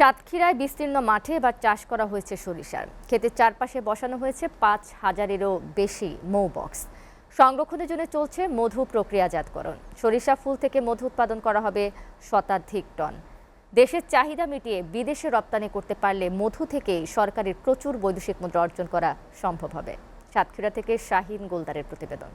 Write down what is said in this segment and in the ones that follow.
সাতক্ষীরায় বিস্তীর্ণ মাঠে এবার চাষ করা হয়েছে সরিষার। ক্ষেতের চারপাশে বসানো হয়েছে ৫,০০০-এরও বেশি মৌ বক্স। সংরক্ষণের জন্য চলছে মধু প্রক্রিয়াজাতকরণ। সরিষা ফুল থেকে মধু উৎপাদন করা হবে শতাধিক টন। দেশের চাহিদা মিটিয়ে বিদেশে রপ্তানি করতে পারলে মধু থেকেই সরকারের প্রচুর বৈদেশিক মুদ্রা অর্জন করা সম্ভব হবে। সাতক্ষীরা থেকে শাহিন গোলদারের প্রতিবেদন।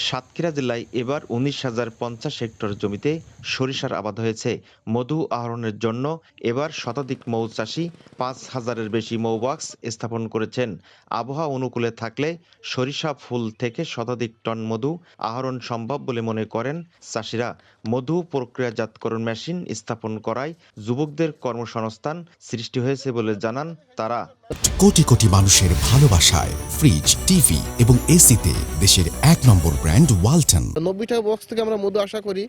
সাতক্ষীরা জেলায় এবার ১৯,০৫০ হেক্টর জমিতে সরিষার আবাদ হয়েছে। মধু আহরণের জন্য এবার শতাধিক মৌ চাষি ৫,০০০-এর বেশি মৌবক্স স্থাপন করেছেন। আবহাওয়া অনুকূলে থাকলে সরিষা ফুল থেকে শতাধিক টন মধু আহরণ সম্ভব বলে মনে করেন চাষিরা। মধু প্রক্রিয়াজাতকরণ মেশিন স্থাপন করায় যুবকদের কর্মসংস্থান সৃষ্টি হয়েছে বলে জানান তারা। কোটি কোটি মানুষের ভালোবাসায় ফ্রিজ, টিভি এবং এসিতে দেশের ১ নম্বর ব্র্যান্ড ওয়ালটন। ৯০টা বক্স থেকে আমরা মধু আশা করি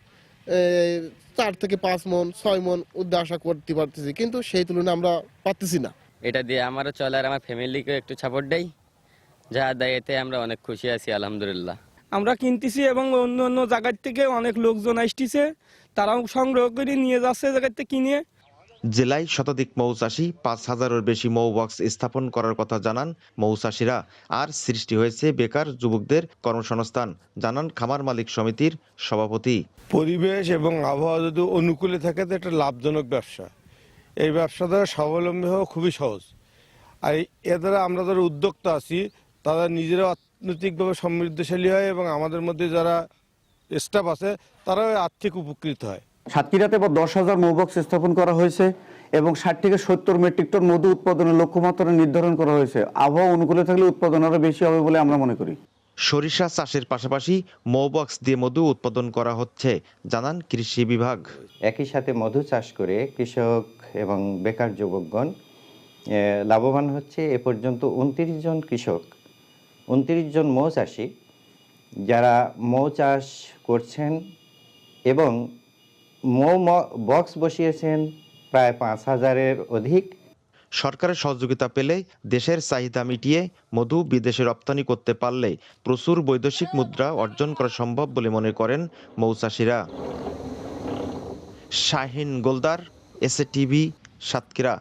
৪ থেকে ৫ মন ৬ মন আশা করতে পারতেছি, কিন্তু সেই তুলনায় আমরা পারতেছি না। এটা দিয়ে আমারও চলে আর আমার ফ্যামিলিকে একটু সাপোর্ট দেয়, যা দেয় এতে আমরা অনেক খুশি আছি আলহামদুলিল্লাহ। আমরা কিনতেছি এবং অন্য অন্য জায়গার থেকে অনেক লোকজন আসতেছে, তারাও সংগ্রহ করে নিয়ে যাচ্ছে জায়গা থেকে কিনে। জেলায় শতাধিক মৌ চাষি ৫,০০০-এর বেশি মৌ বক্স স্থাপন করার কথা জানান মৌ চাষিরা। আর সৃষ্টি হয়েছে বেকার যুবকদের কর্মসংস্থান, জানান খামার মালিক সমিতির সভাপতি। পরিবেশ এবং আবহাওয়া যদি অনুকূলে থাকে তো একটা লাভজনক ব্যবসা। এই ব্যবসা দ্বারা স্বাবলম্বী হওয়া খুবই সহজ। আর এর দ্বারা আমরা যারা উদ্যোক্তা আছি তারা নিজেরা অর্থনৈতিকভাবে সমৃদ্ধশালী হয় এবং আমাদের মধ্যে যারা স্টাফ আছে তারাও আর্থিক উপকৃত হয়। সাতক্ষীরাতে ১০,০০০ মৌবক্স স্থাপন করা হয়েছে এবং ৬০ থেকে ৭০ মেট্রিক টন মধু উৎপাদনের লক্ষ্যমাত্রা নির্ধারণ করা হয়েছে। আবহাওয়া অনুকূলে থাকলে উৎপাদন আরও বেশি হবে বলে আমরা মনে করি। সরিষা চাষের পাশাপাশি মৌবক্স দিয়ে মধু উৎপাদন করা হচ্ছে, জানান কৃষি বিভাগ। একই সাথে মধু চাষ করে কৃষক এবং বেকার যুবকগণ লাভবান হচ্ছে। এ পর্যন্ত ২৯ জন কৃষক, ২৯ জন মৌ চাষি যারা মৌ চাষ করছেন এবং মৌ বক্স বসিয়েছেন প্রায় ৫,০০০-এর অধিক। সরকারের সহযোগিতা পেলে দেশের চাহিদা মিটিয়ে মধু বিদেশে রপ্তানি করতে পারলে প্রচুর বৈদেশিক মুদ্রা অর্জন করা সম্ভব বলে মনে করেন মৌচাষিরা। Shahin Goldar, SA TV, Satkhira.